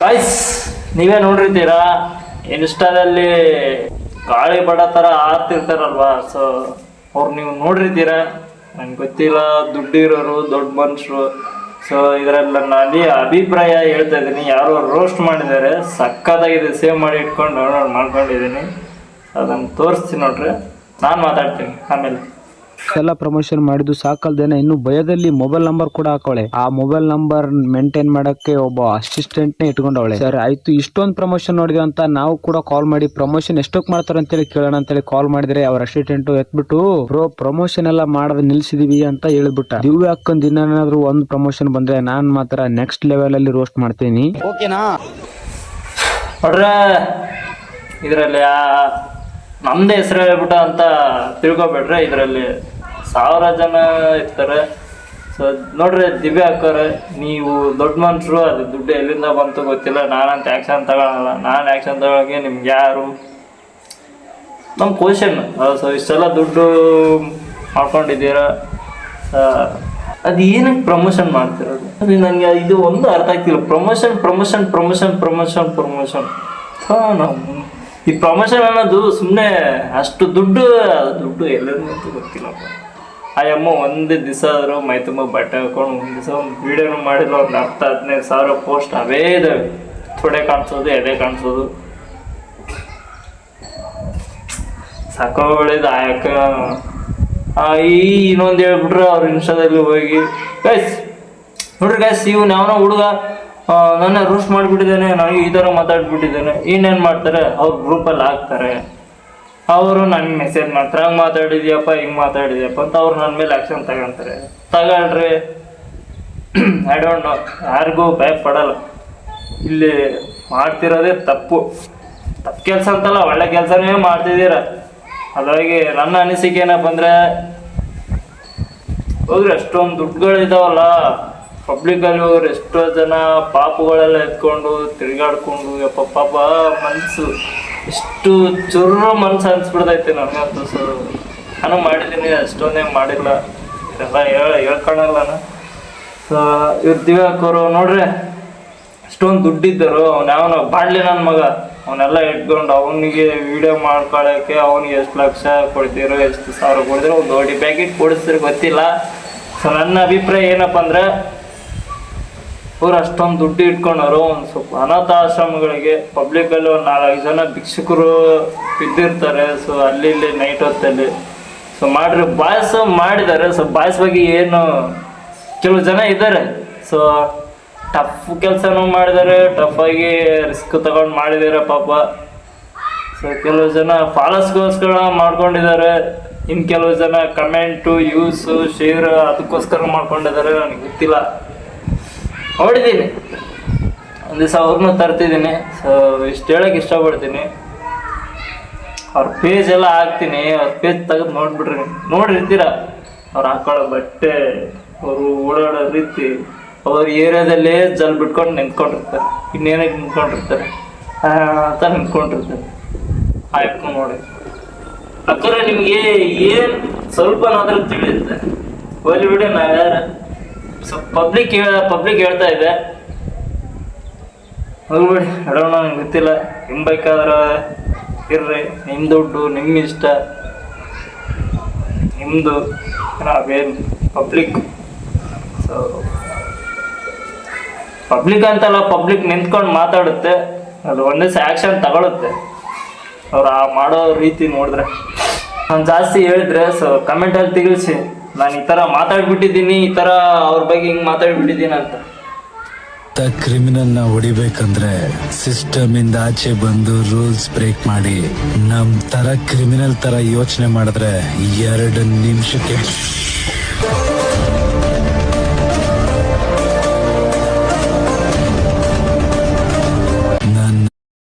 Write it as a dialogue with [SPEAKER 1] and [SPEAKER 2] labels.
[SPEAKER 1] Guys ನೀವೇ ನೋಡಿರ್ತೀರಾ ಇನ್ಸ್ಟಾದಲ್ಲಿ ಗಾಳಿ ಬಡ ಥರ ಆಡ್ತಿರ್ತಾರಲ್ವಾ, ಸೊ ಅವ್ರು ನೀವು ನೋಡಿರ್ತೀರಾ. ನಂಗೆ ಗೊತ್ತಿಲ್ಲ, ದುಡ್ಡಿರೋರು ದೊಡ್ಡ ಮನುಷ್ಯರು. ಸೊ ಇದರಲ್ಲಿ ನನ್ನ ಅಭಿಪ್ರಾಯ ಹೇಳ್ತಾ ಇದ್ದೀನಿ. ಯಾರೋ ರೋಸ್ಟ್ ಮಾಡಿದ್ದಾರೆ, ಸಕ್ಕತ್ತಾಗಿದೆ, ಸೇವ್ ಮಾಡಿ ಇಟ್ಕೊಂಡು ಡೌನ್ಲೋಡ್ ಮಾಡ್ಕೊಂಡಿದ್ದೀನಿ. ಅದನ್ನು ತೋರಿಸ್ತೀನಿ ನೋಡ್ರಿ, ನಾನು ಮಾತಾಡ್ತೀನಿ ಆಮೇಲೆ.
[SPEAKER 2] ಎಲ್ಲ ಪ್ರಮೋಷನ್ ಮಾಡಿದ್ದು ಸಾಕಲ್ದೇನೆ ಇನ್ನು ಭಯದಲ್ಲಿ ಮೊಬೈಲ್ ನಂಬರ್ ಕೂಡ ಹಾಕೋಳೆ. ಆ ಮೊಬೈಲ್ ನಂಬರ್ ಮೇಂಟೈನ್ ಮಾಡಕ್ಕೆ ಒಬ್ಬ ಅಸಿಸ್ಟೆಂಟ್ ನೇ ಇಟ್ಕೊಂಡವಳೆ. ಸರ್ ಆಯ್ತು, ಇಷ್ಟೊಂದು ಪ್ರಮೋಷನ್ ನೋಡಿದೆ ಅಂತ ನಾವು ಕೂಡ ಕಾಲ್ ಮಾಡಿ ಪ್ರಮೋಷನ್ ಎಷ್ಟೊಕ್ ಮಾಡ್ತಾರೆ ಅಂತೇಳಿ ಕೇಳೋಣ ಅಂತೇಳಿ ಕಾಲ್ ಮಾಡಿದ್ರೆ ಅವ್ರ ಅಸಿಸ್ಟೆಂಟ್ ಎತ್ಬಿಟ್ಟು ಪ್ರಮೋಷನ್ ಎಲ್ಲ ಮಾಡೋದ್ ನಿಲ್ಸಿದೀವಿ ಅಂತ ಹೇಳ್ಬಿಟ್ಟ. ದಿವ್ಯ ಅಕ್ಕನ್ ದಿನಾನಾದ್ರೂ ಒಂದು ಪ್ರಮೋಷನ್ ಬಂದ್ರೆ ನಾನ್ ಮಾತ್ರ ನೆಕ್ಸ್ಟ್ ಲೆವೆಲ್ ಅಲ್ಲಿ ರೋಸ್ಟ್ ಮಾಡ್ತೀನಿ.
[SPEAKER 1] ಓಕೆನಾ? ನೋಡ್ರೆ ಇದರಲ್ಲಿ ನಮ್ದೇ ಹೆಸರು ಹೇಳ್ಬಿಟ್ಟ ಅಂತ ತಿಳ್ಕೊಬೇಡ್ರೆ. ಇದರಲ್ಲಿ 1000 ಜನ ಇರ್ತಾರೆ. ಸೊ ನೋಡ್ರಿ, ದಿವ್ಯ ಅಕ್ಕವ್ರೆ, ನೀವು ದೊಡ್ಡ ಮನುಷ್ಯರು, ಅದು ದುಡ್ಡು ಎಲ್ಲಿಂದ ಬಂತು ಗೊತ್ತಿಲ್ಲ. ನಾನಂತ ಆ್ಯಕ್ಷನ್ ತಗೊಳಲ್ಲ. ನಾನು ಆ್ಯಕ್ಷನ್ ತಗೊಳಗೆ ನಿಮ್ಗೆ ಯಾರು ನಮ್ಮ ಕ್ವಶನ್. ಸೊ ಇಷ್ಟೆಲ್ಲ ದುಡ್ಡು ಮಾಡ್ಕೊಂಡಿದ್ದೀರಾ, ಅದು ಏನಕ್ಕೆ ಪ್ರಮೋಷನ್ ಮಾಡ್ತಿರೋದು? ಅದು ನನಗೆ ಇದು ಒಂದು ಅರ್ಥ ಆಗ್ತಿಲ್ಲ. Promotion promotion promotion promotion promotion ನಾವು ಈ ಪ್ರಮೋಷನ್ ಅನ್ನೋದು ಸುಮ್ಮನೆ ಅಷ್ಟು ದುಡ್ಡು ಎಲ್ಲರಿಗೂ ಗೊತ್ತಿಲ್ಲಪ್ಪ. ಆ ಅಮ್ಮ ಒಂದು ದಿವಸ ಆದರೂ ಮೈ ತುಂಬ ಬಟ್ಟೆ ಹಾಕೊಂಡು ಒಂದು ದಿವಸ ಒಂದು ವೀಡಿಯೋನು ಮಾಡಿಲ್ಲ. ಒಂದು 10-15 ಸಾವಿರ ಪೋಸ್ಟ್ ಅವೇ ಇದ್ದಾವೆ. ತೊಡೆ ಕಾಣಿಸೋದು, ಎದೆ ಕಾಣಿಸೋದು, ಸಾಕೋಳಿದ ಆಯಕ. ಇನ್ನೊಂದು ಹೇಳ್ಬಿಟ್ರೆ ಅವ್ರ ಇನ್ಸ್ಟಾದಲ್ಲಿ ಹೋಗಿ, ಗೈಸ್ ನೋಡ್ರಿ ಗೈಸ್, ಇವ್ನು ಯಾವನೋ ಹುಡುಗ ನನ್ನ ರೋಸ್ಟ್ ಮಾಡಿಬಿಟ್ಟಿದ್ದೇನೆ, ನನಗೆ ಈ ಥರ ಮಾತಾಡ್ಬಿಟ್ಟಿದ್ದೇನೆ. ಇನ್ನೇನು ಮಾಡ್ತಾರೆ, ಅವ್ರ ಗ್ರೂಪಲ್ಲಿ ಹಾಕ್ತಾರೆ. ಅವರು ನನಗೆ ಮೆಸೇಜ್ ಮಾಡ್ತಾರೆ, ಹಂಗೆ ಮಾತಾಡಿದ್ಯಪ್ಪ, ಹಿಂಗೆ ಮಾತಾಡಿದ್ಯಪ್ಪ ಅಂತ. ಅವ್ರು ನನ್ನ ಮೇಲೆ ಆ್ಯಕ್ಷನ್ ತಗೊಳ್ತಾರೆ. ತಗೊಳ್ರಿ, ಐ ಡೋಂಟ್ ನೋ, ಯಾರಿಗೂ ಭಯ ಪಡಲ್ಲ. ಇಲ್ಲಿ ಮಾಡ್ತಿರೋದೇ ತಪ್ಪು ಕೆಲಸ ಅಂತಲ್ಲ, ಒಳ್ಳೆ ಕೆಲಸನೇ ಮಾಡ್ತಿದ್ದೀರ. ಹಾಗಾಗಿ ನನ್ನ ಅನಿಸಿಕೆ ಏನಪ್ಪ ಅಂದರೆ, ಹೋಗ್ರಿ, ಅಷ್ಟೊಂದು ದುಡ್ಡುಗಳಿದಾವಲ್ಲ ಪಬ್ಲಿಕಲ್ಲಿ, ಹೋಗ್ರಿ ಎಷ್ಟೋ ಜನ ಪಾಪುಗಳೆಲ್ಲ ಎತ್ಕೊಂಡು ತಿರುಗಾಡ್ಕೊಂಡು, ಯಪ್ಪ ಪಾಪ ಮನಸ್ಸು ಎಷ್ಟು ಚುರ್ರು ಮನಸ್ಸು ಅನ್ಸ್ಬಿಡ್ತೈತೆ ನನಗಂತೂ. ಸೊ ನಾನು ಮಾಡಿದ್ದೀನಿ, ಅಷ್ಟೊಂದೇ ಮಾಡಿಲ್ಲ, ಇದೆಲ್ಲ ಹೇಳ್ಕೊಳಲ್ಲ ನಾನು. ಸೊ ಇವ್ರು ದಿವ್ಯ ಅಕ್ಕವರು ನೋಡ್ರಿ, ಅಷ್ಟೊಂದು ದುಡ್ಡಿದ್ದರು. ಅವನು ಬಾಡ್ಲಿ ನನ್ನ ಮಗ, ಅವನ್ನೆಲ್ಲ ಇಟ್ಕೊಂಡು ಅವನಿಗೆ ವಿಡಿಯೋ ಮಾಡ್ಕೊಳ್ಳೋಕ್ಕೆ ಅವನಿಗೆ ಎಷ್ಟು ಲಕ್ಷ ಕೊಡ್ತೀರೋ, ಎಷ್ಟು ಸಾವಿರ ಕೊಡ್ತೀರೋ, ಒಂದು ಓಡಿ ಪ್ಯಾಕೆಟ್ ಕೊಡಿಸ್ತೀರೋ ಗೊತ್ತಿಲ್ಲ. ಸೊ ನನ್ನ ಅಭಿಪ್ರಾಯ ಏನಪ್ಪ ಅಂದರೆ, ಅವ್ರು ಅಷ್ಟೊಂದು ದುಡ್ಡು ಇಟ್ಕೊಂಡವರು ಒಂದು ಸ್ವಲ್ಪ ಅನಾಥಾಶ್ರಮಗಳಿಗೆ, ಪಬ್ಲಿಕಲ್ಲಿ ಒಂದು 4 ಜನ ಭಿಕ್ಷುಕರು ಬಿದ್ದಿರ್ತಾರೆ. ಸೊ ಅಲ್ಲಿ ಇಲ್ಲಿ ನೈಟ್ ಹೊತ್ತಲ್ಲಿ ಸೊ ಮಾಡ್ರಿ. ಬಾಯ್ಸ್ ಮಾಡಿದ್ದಾರೆ. ಸೊ ಬಾಯ್ಸ್ ಬಗ್ಗೆ ಏನು, ಕೆಲವು ಜನ ಇದ್ದಾರೆ, ಸೊ ಟಫ್ ಕೆಲಸನೂ ಮಾಡಿದ್ದಾರೆ, ಟಫಾಗಿ ರಿಸ್ಕ್ ತಗೊಂಡು ಮಾಡಿದ್ದಾರೆ ಪಾಪ. ಸೊ ಕೆಲವು ಜನ ಫಾಲೋಸ್ಗೋಸ್ಕರ ಮಾಡ್ಕೊಂಡಿದ್ದಾರೆ, ಇನ್ನು ಕೆಲವು ಜನ ಕಮೆಂಟು, ಯೂಸು, ಶೇರ್ ಅದಕ್ಕೋಸ್ಕರ ಮಾಡ್ಕೊಂಡಿದ್ದಾರೆ. ನನಗೆ ಗೊತ್ತಿಲ್ಲ, ನೋಡಿದ್ದೀನಿ. ಒಂದು ದಿವಸ ಅವ್ರನ್ನೂ ತರ್ತಿದ್ದೀನಿ. ಸೊ ಇಷ್ಟು ಹೇಳೋಕೆ ಇಷ್ಟಪಡ್ತೀನಿ. ಅವ್ರ ಪೇಜ್ ಎಲ್ಲ ಹಾಕ್ತೀನಿ, ಅವ್ರ ಪೇಜ್ ತೆಗೆದು ನೋಡಿರ್ತೀರ. ಅವ್ರು ಹಾಕೊಳ್ಳೋ ಬಟ್ಟೆ, ಅವರು ಓಡಾಡೋ ರೀತಿ, ಅವ್ರ ಏರಿಯಾದಲ್ಲೇ ಜಲ್ ಬಿಟ್ಕೊಂಡು ನಿಂತ್ಕೊಂಡಿರ್ತಾರೆ. ಇನ್ನೇನಕ್ಕೆ ನಿಂತ್ಕೊಂಡಿರ್ತಾರೆ ಅಂತ ನಿಂತ್ಕೊಂಡಿರ್ತಾರೆ. ಆಯ್ತು ನೋಡಿ ಅಕ್ಕರೆ, ನಿಮಗೆ ಏನು ಸ್ವಲ್ಪನಾದ್ರೂ ತಿಳಿಯುತ್ತೆ. ಒಳ್ಳೆ ವಿಡಿಯೋ ನಾವು ಯಾರು ಸೊ ಪಬ್ಲಿಕ್ ಹೇಳ್ತಾ ಇದೆ, ಹೋಗ್ಬಿಡಿ, ಹೇಳೋಣ. ನಂಗೆ ಗೊತ್ತಿಲ್ಲ, ನಿಮ್ಮ ಬೇಕಾದ್ರೆ ಇರ್ರಿ, ನಿಮ್ಮ ದುಡ್ಡು, ನಿಮ್ಮ ಇಷ್ಟ, ನಿಮ್ಮದು. ನಾವೇನು ಪಬ್ಲಿಕ್, ಸೊ ಪಬ್ಲಿಕ್ ಅಂತಲ್ಲ, ಪಬ್ಲಿಕ್ ನಿಂತ್ಕೊಂಡು ಮಾತಾಡುತ್ತೆ, ಅದು ಒಂದೇ ಆ್ಯಕ್ಷನ್ ತಗೊಳುತ್ತೆ. ಅವ್ರು ಮಾಡೋ ರೀತಿ ನೋಡಿದ್ರೆ. ನಾನು ಜಾಸ್ತಿ ಹೇಳಿದ್ರೆ ಸೊ ಕಮೆಂಟಲ್ಲಿ ತಿಳಿಸಿ, ನಾನು ಈ ಥರ ಮಾತಾಡ್ಬಿಟ್ಟಿದ್ದೀನಿ, ಈ ಥರ ಅವ್ರ ಬಗ್ಗೆ ಹಿಂಗೆ ಮಾತಾಡ್ಬಿಟ್ಟಿದ್ದೀನಿ ಅಂತ.
[SPEAKER 3] ಕ್ರಿಮಿನಲ್ನ ಹೊಡಿಬೇಕಂದ್ರೆ ಸಿಸ್ಟಮ್ ಇಂದ ಆಚೆ ಬಂದು ರೂಲ್ಸ್ ಬ್ರೇಕ್ ಮಾಡಿ ನಮ್ ತರ ಕ್ರಿಮಿನಲ್ ತರ ಯೋಚನೆ ಮಾಡಿದ್ರೆ 2 ನಿಮಿಷಕ್ಕೆ